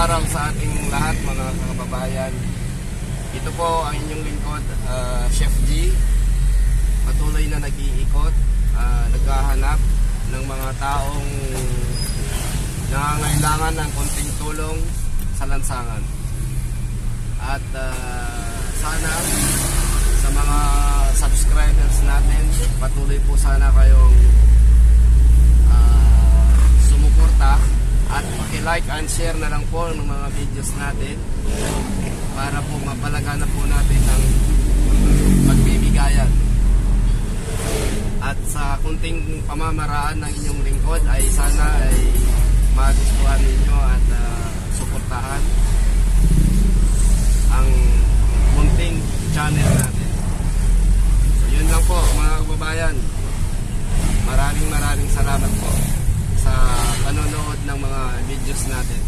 araw sa ating lahat mga kababayan. Ito po ang inyong lingkod, Chef G. Patuloy na nag-iikot, naghahanap ng mga taong nangangailangan ng konting tulong sa lansangan. At sana sa mga subscribers natin, patuloy po sana kayong sumuporta at paki-like and share na lang po ng mga videos natin para po mapalaganap po natin ang pagbibigayan. At sa kunting pamamaraan ng inyong lingkod ay sana ay magustuhan ninyo at suportahan ang munting channel natin. So yun lang po mga kababayan. Maraming salamat po sa panonood ng mga videos natin.